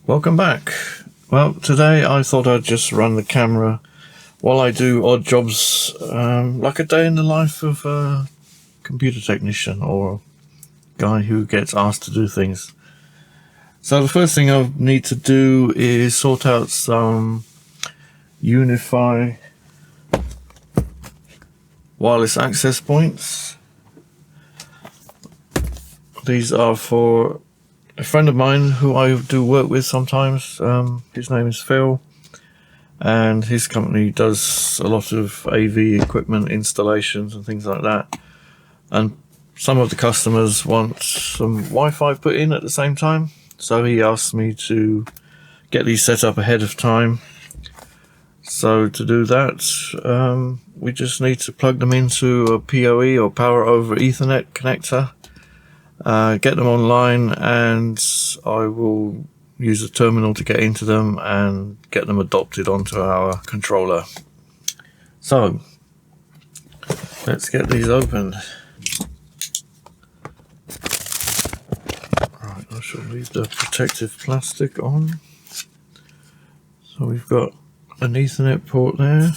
Welcome back. Well, today I thought I'd just run the camera while I do odd jobs, like a day in the life of a computer technician or a guy who gets asked to do things. So the first thing I need to do is sort out some UniFi wireless access points. These are for a friend of mine who I do work with sometimes. His name is Phil, and his company does a lot of AV equipment installations and things like that. And some of the customers want some Wi-Fi put in at the same time, so he asked me to get these set up ahead of time. So to do that, we just need to plug them into a PoE or Power over Ethernet connector. Get them online, and I will use a terminal to get into them and get them adopted onto our controller. So let's get these open. Right, I shall leave the protective plastic on. So we've got an Ethernet port there.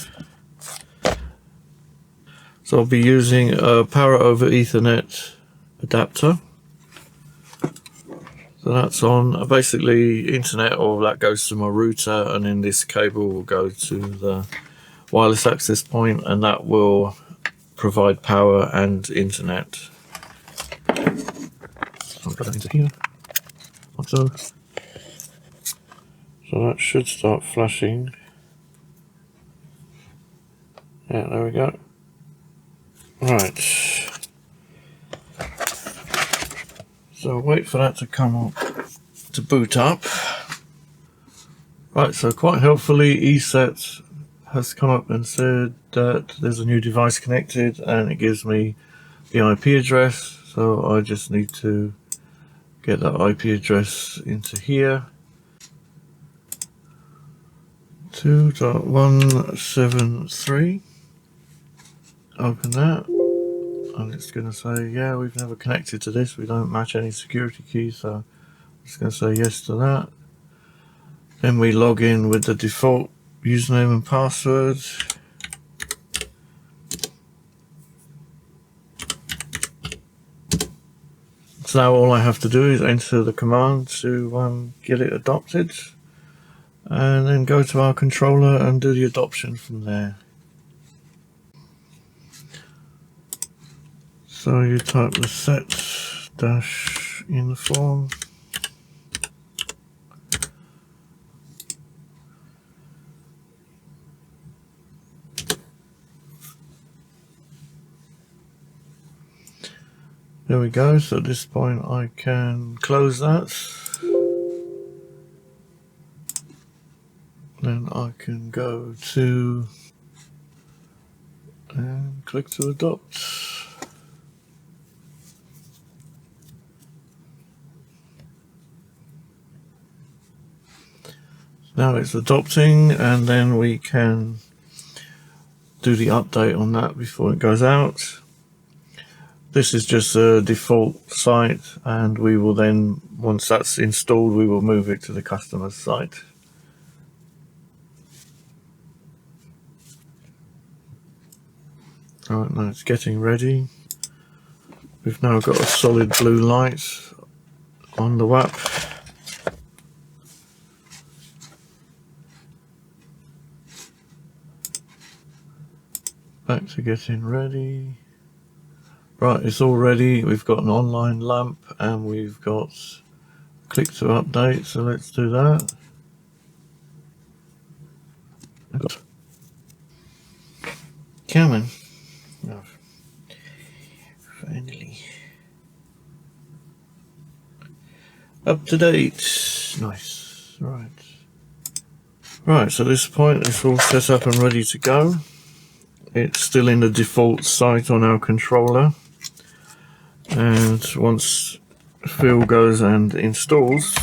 So I'll be using a Power over Ethernet adapter. So that's on basically internet, or that goes to my router, and then this cable will go to the wireless access point, and that will provide power and internet. So I'll put that into here, like so. So that should start flashing. Yeah, there we go. Right. So wait for that to come up, to boot up. Right, so quite helpfully ESET has come up and said that there's a new device connected, and it gives me the IP address. So I just need to get that IP address into here. 2.173. Open that. And it's going to say, yeah, we've never connected to this, we don't match any security keys, so I'm just going to say yes to that. Then we log in with the default username and password. So now all I have to do is enter the command to get it adopted, and then go to our controller and do the adoption from there. So you type the set-inform. There we go. So at this point I can close that. Then I can go to and click to adopt. Now it's adopting, and then we can do the update on that before it goes out. This is just a default site, and we will then, once that's installed, we will move it to the customer's site. Alright, now it's getting ready. We've now got a solid blue light on the WAP. Back to getting ready. Right, it's all ready. We've got an online lamp, and we've got click to update, so let's do that. Come on. Oh, finally. Up to date. Nice. Right. Right, so at this point it's all set up and ready to go. It's still in the default site on our controller, and once Phil goes and installs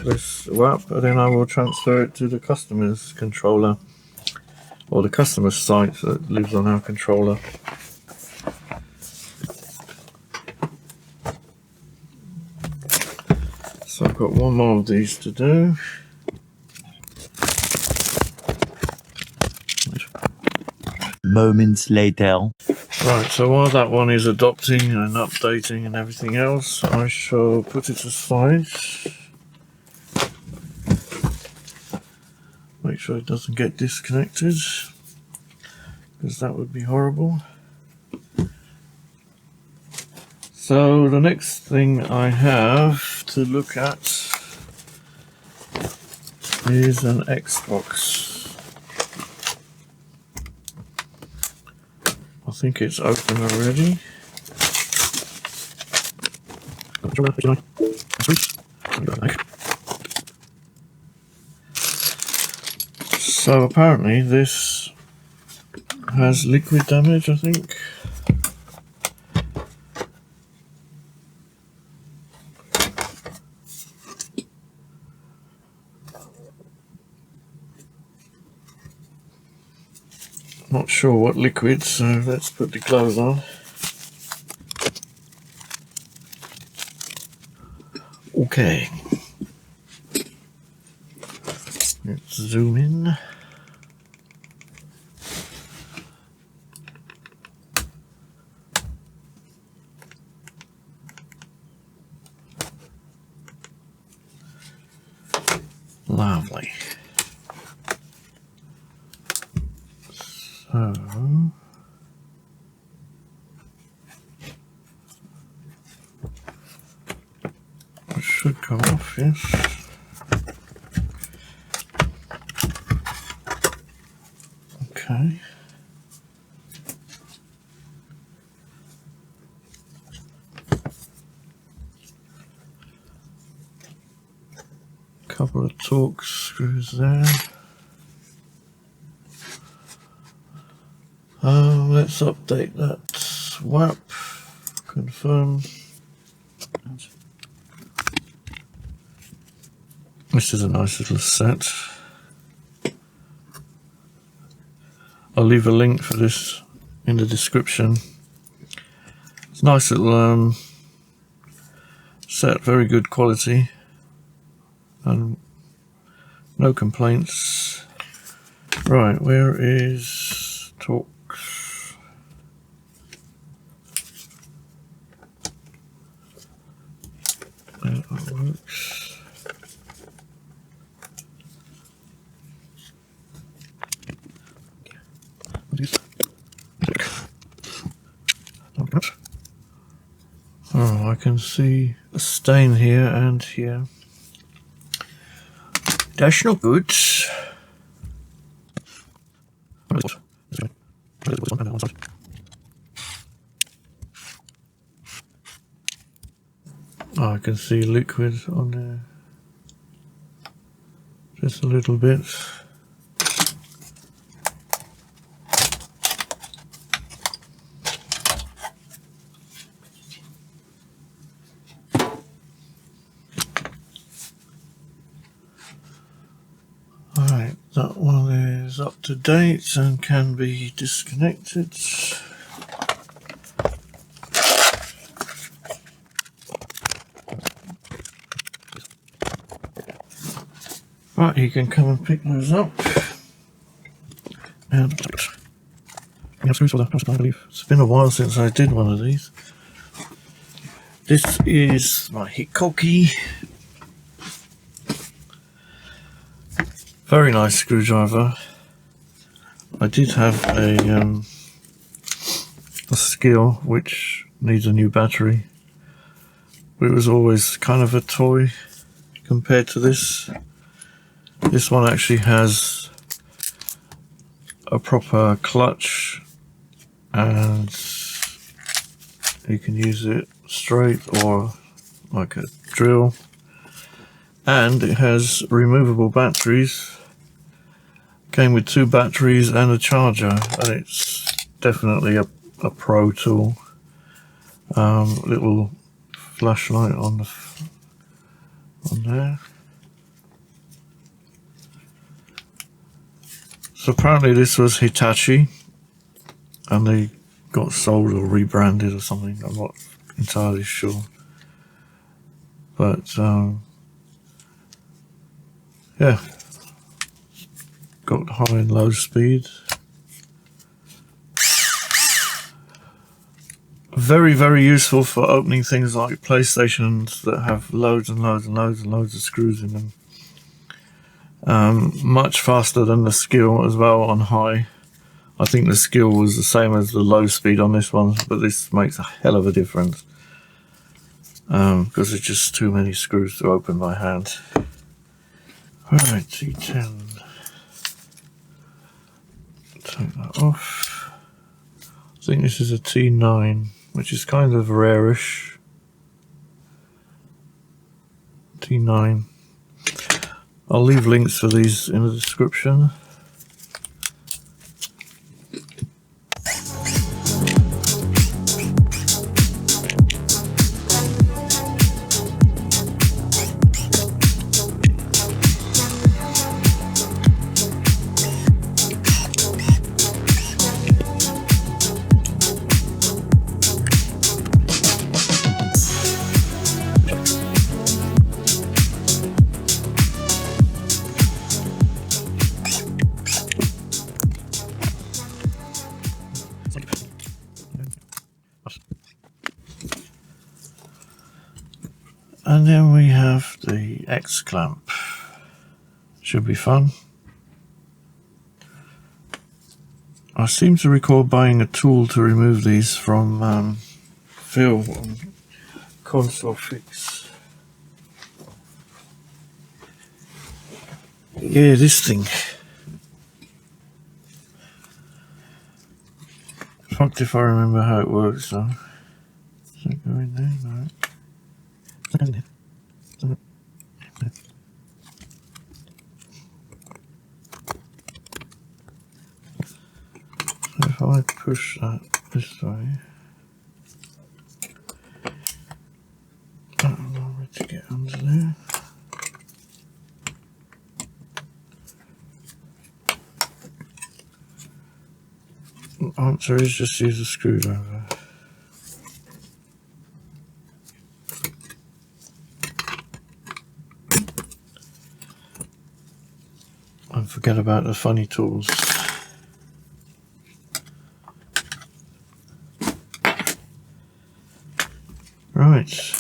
this WAP, then I will transfer it to the customer's controller, or the customer's site that lives on our controller. So I've got one more of these to do. Moments later. Right, so while that one is adopting and updating and everything else, I shall put it aside. Make sure it doesn't get disconnected, because that would be horrible. So the next thing I have to look at is an Xbox. I think it's open already. So apparently this has liquid damage, I think. Not sure what liquid, so let's put the gloves on. Okay. Let's zoom in. Lovely. So it should come off, yes. Okay. Couple of torque screws there. Let's update that swap. Confirm. This is a nice little set. I'll leave a link for this in the description. It's a nice little set, very good quality, and no complaints. Right, where is torque? That works. Oh, I can see a stain here and here. That's not good. Oh, I can see liquid on there. Just a little bit. Alright, that one is up to date and can be disconnected. Right, you can come and pick those up. And screws for the house, I believe. It's been a while since I did one of these. This is my Hikoki. Very nice screwdriver. I did have a skill which needs a new battery. But it was always kind of a toy compared to this. This one actually has a proper clutch and you can use it straight or like a drill, and it has removable batteries. Came with 2 batteries and a charger, and it's definitely a pro tool. Little flashlight on there. So apparently this was Hitachi and they got sold or rebranded or something. I'm not entirely sure. But Yeah, got high and low speed. Very, very useful for opening things like PlayStations that have loads and loads and loads and loads of screws in them. Much faster than the skill as well on high. I think the skill was the same as the low speed on this one, but this makes a hell of a difference. Because there's just too many screws to open by hand. Right, T10. Take that off. I think this is a T9, which is kind of rarish. T9. I'll leave links for these in the description. And then we have the X clamp. Should be fun. I seem to recall buying a tool to remove these from Phil on Console Fix. Yeah, this thing. Fucked if I remember how it works though. Does it go in there? No. So if I push that this way, that'll allow me to get under there. The answer is just use a screwdriver. And forget about the funny tools. Right.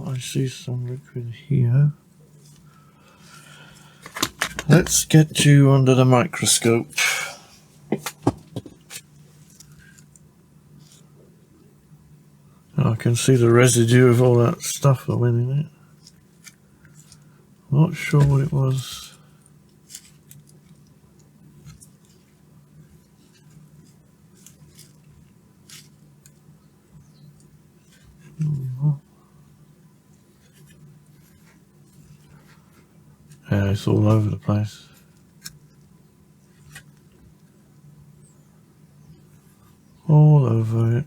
I see some liquid here. Let's get you under the microscope. I can see the residue of all that stuff that went in it. Not sure what it was. Yeah, it's all over the place. All over it.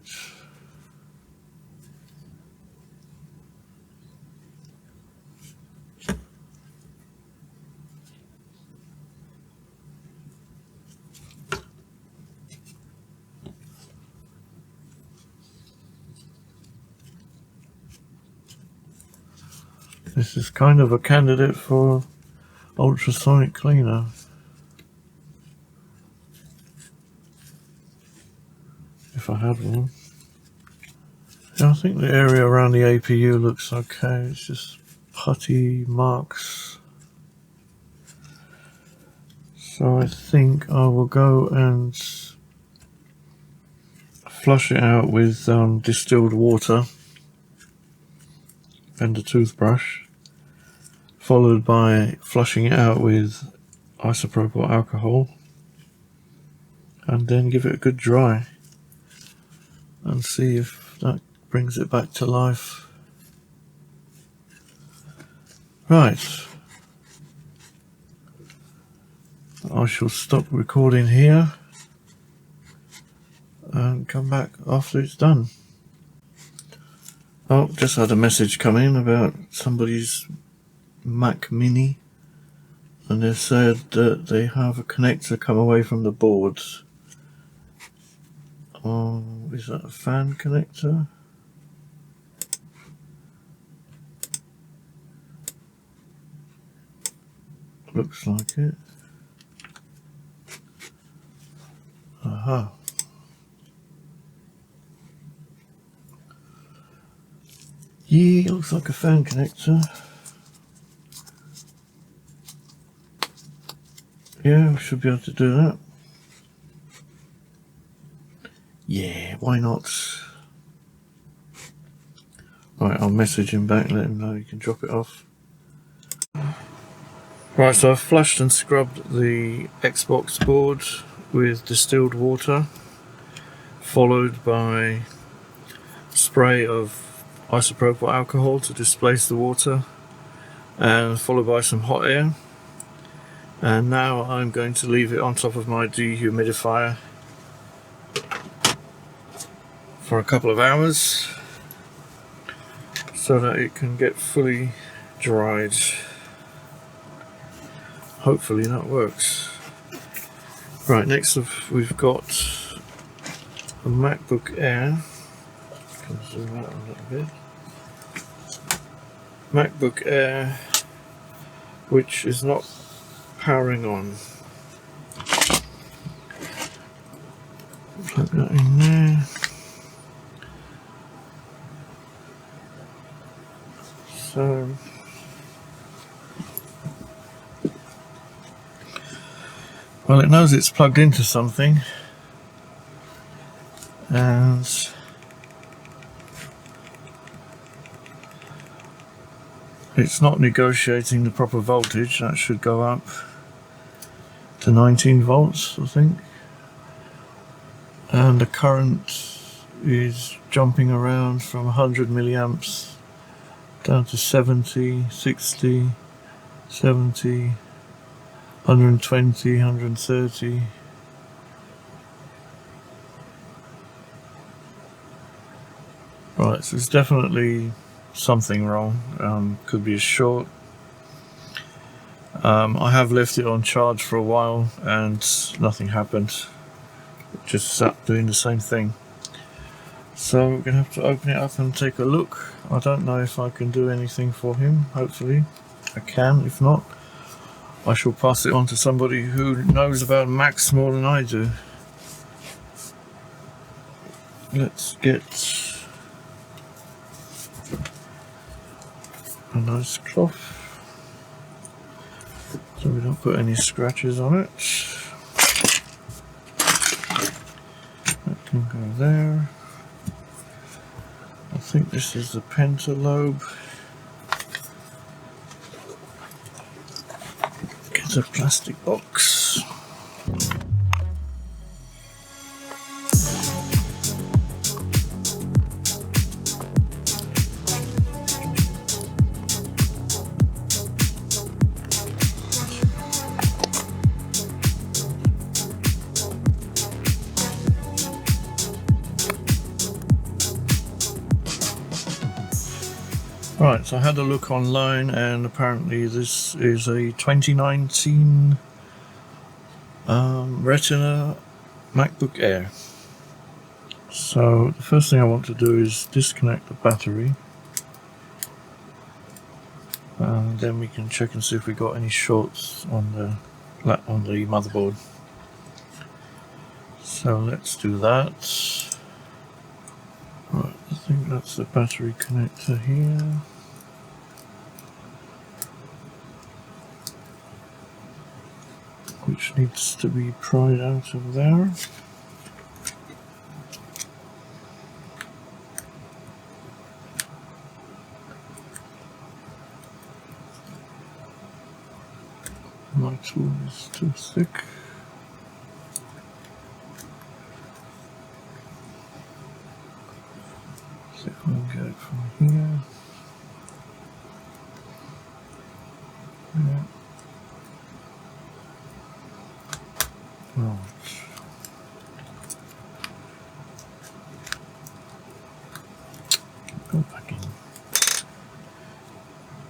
This is kind of a candidate for ultrasonic cleaner. If I had one. Yeah, I think the area around the APU looks okay. It's just putty marks. So I think I will go and flush it out with distilled water and a toothbrush, followed by flushing it out with isopropyl alcohol, and then give it a good dry and see if that brings it back to life. Right, I shall stop recording here and come back after it's done. Oh, just had a message come in about somebody's Mac Mini and they said that they have a connector come away from the board. Oh, is that a fan connector? Looks like it. Aha. Yeah, looks like a fan connector. Yeah, we should be able to do that. Yeah, why not? Right, I'll message him back, let him know he can drop it off. Right, so I've flushed and scrubbed the Xbox board with distilled water, followed by spray of isopropyl alcohol to displace the water, and followed by some hot air. And now I'm going to leave it on top of my dehumidifier for a couple of hours so that it can get fully dried. Hopefully that works. Right, next we've got a MacBook Air. Can zoom out a little bit. MacBook Air, which is not powering on. Plug that in there. So well, it knows it's plugged into something, and it's not negotiating the proper voltage. That should go up to 19 volts, I think. And the current is jumping around from 100 milliamps down to 70, 60, 70, 120, 130. Right, so it's definitely something wrong. Could be a short. I have left it on charge for a while and nothing happened. It just sat doing the same thing. So we're going to have to open it up and take a look. I don't know if I can do anything for him. Hopefully I can. If not, I shall pass it on to somebody who knows about Macs more than I do. Let's get a nice cloth so we don't put any scratches on it. That can go there. I think this is the pentalobe. Get a plastic box. Right, so I had a look online and apparently this is a 2019 Retina MacBook Air. So the first thing I want to do is disconnect the battery, and then we can check and see if we got any shorts on the motherboard. So let's do that. Right, I think that's the battery connector here. Which needs to be pried out of there. My tool is too thick. See if I can get it from here. Yeah. Right. Go back in.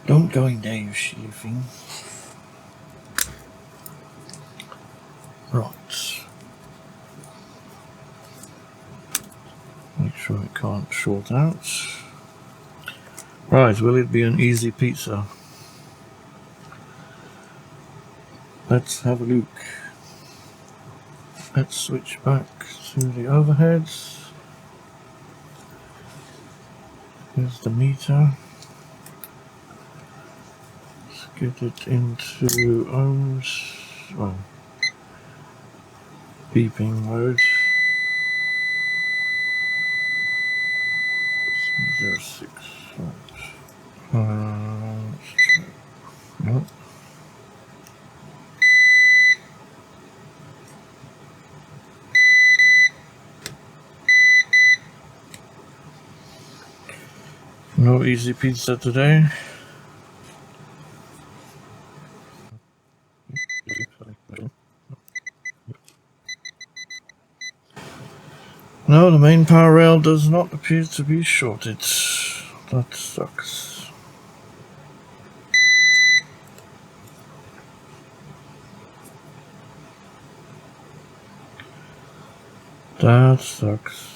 Don't go in there, you sheafing. Right. Make sure it can't short out. Right, will it be an easy pizza? Let's have a look. Let's switch back to the overheads. Here's the meter. Let's get it into ohms. Well, beeping mode. 06. Right. Let's try. Nope. No easy pizza today. No, the main power rail does not appear to be shorted. That sucks. That sucks.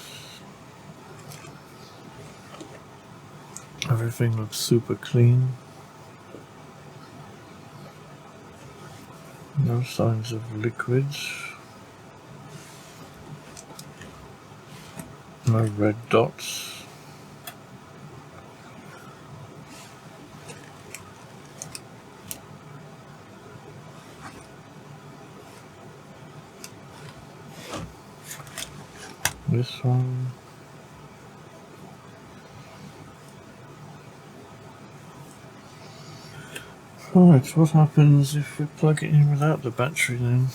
Everything looks super clean. No signs of liquids. No red dots. This one. Right, what happens if we plug it in without the battery then?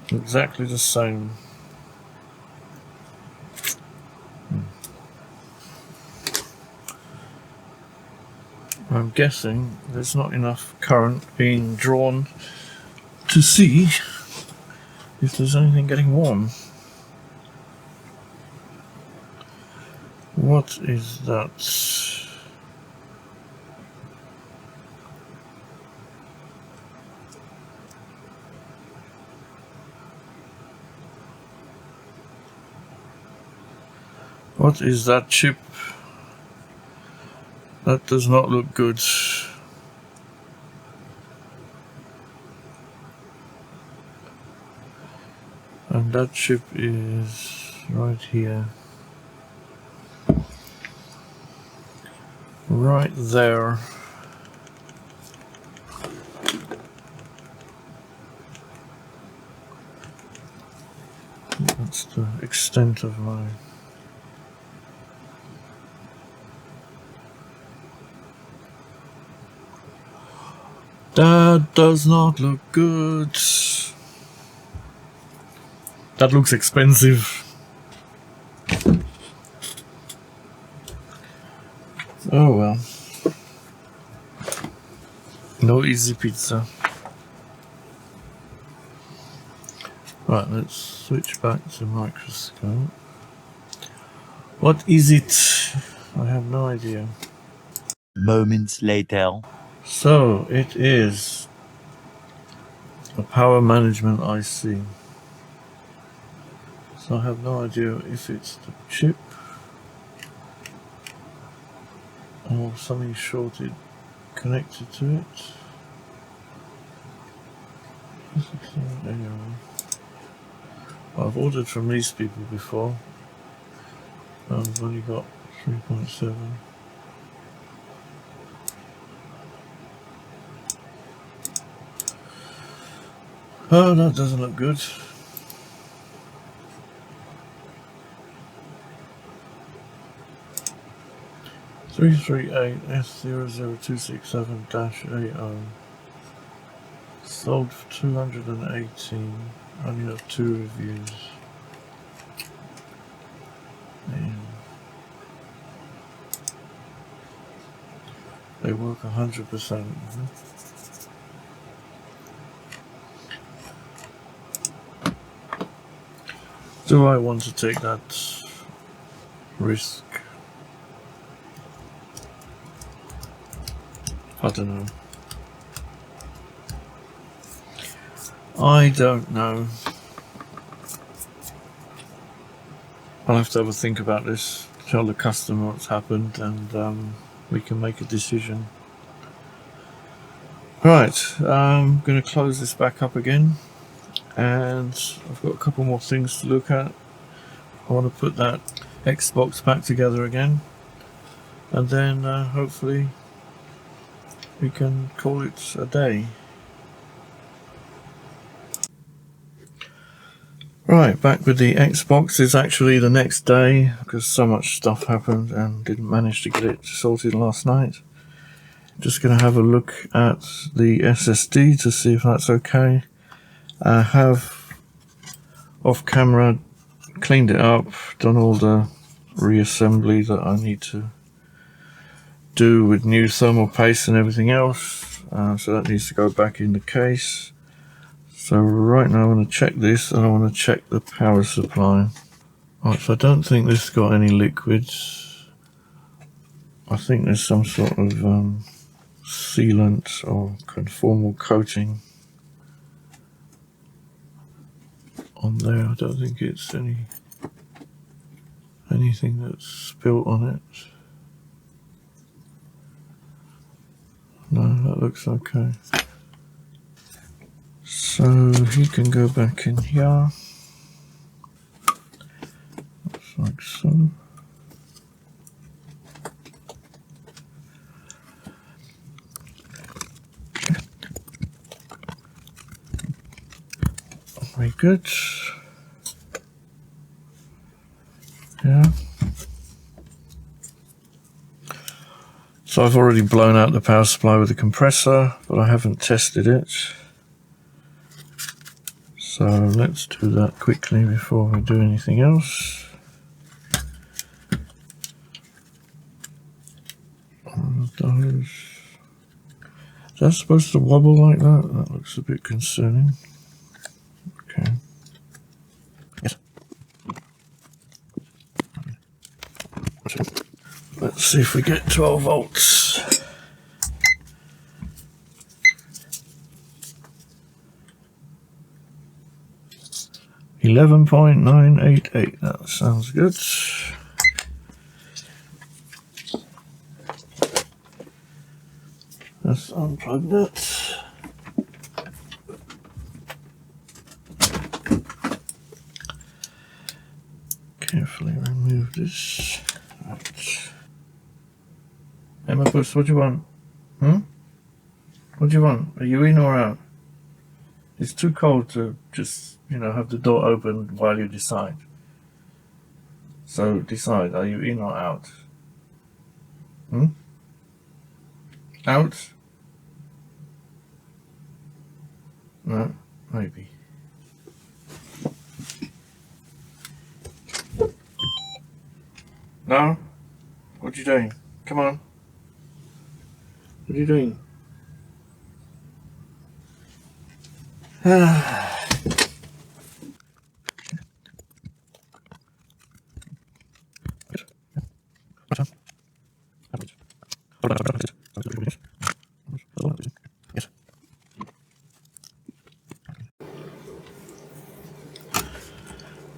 Exactly the same. I'm guessing there's not enough current being drawn to see if there's anything getting warm. What is that? What is that chip? That does not look good. And that chip is right here. Right there. That's the extent of my... That does not look good. That looks expensive. Oh well. No easy pizza. Right, let's switch back to microscope. What is it? I have no idea. Moments later. So it is a power management IC. So I have no idea if it's the chip or something shorted connected to it. I've ordered from these people before. I've only got 3.7. Oh, that doesn't look good. S00267-AO. Sold for 218. Only have 2 reviews. And they work 100%. Do I want to take that risk? I don't know. I don't know. I'll have to have a think about this, tell the customer what's happened, and we can make a decision. Right, I'm going to close this back up again, and I've got a couple more things to look at. I want to put that Xbox back together again, and then hopefully we can call it a day. Right, back with the Xbox. Is actually the next day because so much stuff happened and didn't manage to get it sorted last night. Just going to have a look at the SSD to see if that's okay. I have off camera cleaned it up, done all the reassembly that I need to do with new thermal paste and everything else, so that needs to go back in the case. So right now I want to check this, and I want to check the power supply. Right, so I don't think this got any liquids. I think there's some sort of sealant or conformal coating on there. I don't think it's anything that's spilt on it. No, that looks okay. So he can go back in here. Looks like so. Very good. Yeah. So I've already blown out the power supply with the compressor, but I haven't tested it. So let's do that quickly before we do anything else. Those. Is that supposed to wobble like that? That looks a bit concerning. Okay. Yes. Let's see if we get 12 volts. $11.988. That sounds good. Let's unplug that. Carefully remove this. Right. Hey, my puss, what do you want? What do you want? Are you in or out? It's too cold to just, have the door open while you decide. So decide, are you in or out? Out? No, maybe. No? What are you doing? Come on. What are you doing?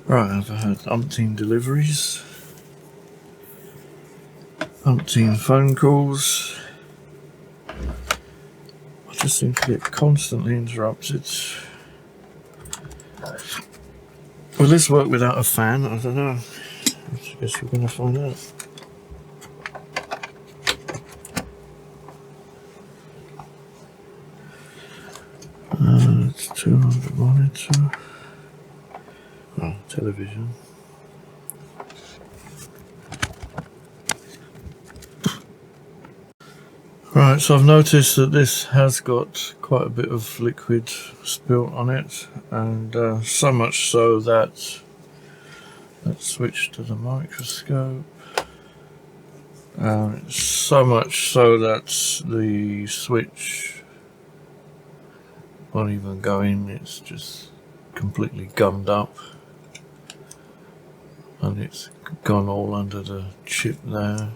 Right, I've had umpteen deliveries, umpteen phone calls. I just seem to get constantly interrupted. Will this work without a fan? I don't know. I guess we're going to find out. It's 200 monitor. Oh, television. Right, so I've noticed that this has got quite a bit of liquid spilt on it, and so much so that, let's switch to the microscope. So much so that the switch won't even go in, it's just completely gummed up, and it's gone all under the chip there.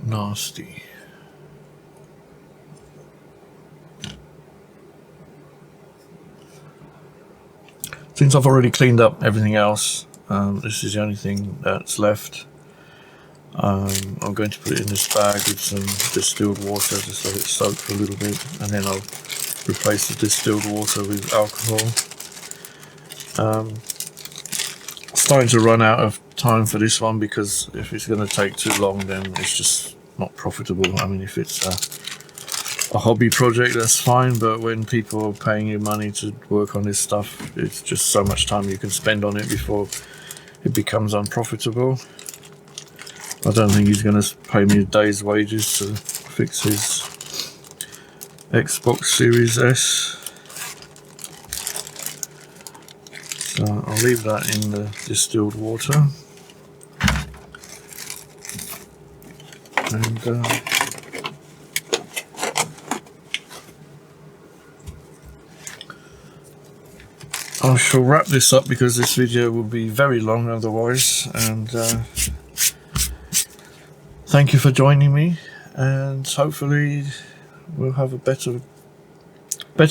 nasty. Since I've already cleaned up everything else, this is the only thing that's left. I'm going to put it in this bag with some distilled water, just let it soak for a little bit, and then I'll replace the distilled water with alcohol. Starting to run out of time for this one, because if it's going to take too long, then it's just not profitable. I mean, if it's a hobby project, that's fine, but when people are paying you money to work on this stuff, it's just so much time you can spend on it before it becomes unprofitable. I don't think he's going to pay me a day's wages to fix his Xbox Series S. So I'll leave that in the distilled water. And I shall wrap this up, because this video will be very long otherwise. And thank you for joining me, and hopefully we'll have a better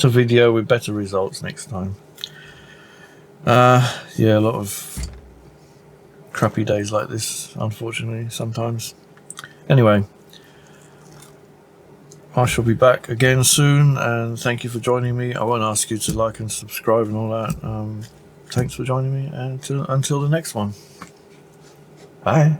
video with better results next time. Yeah, a lot of crappy days like this, unfortunately, sometimes. Anyway, I shall be back again soon, and thank you for joining me. I won't ask you to like and subscribe and all that. Thanks for joining me, and until the next one. Bye.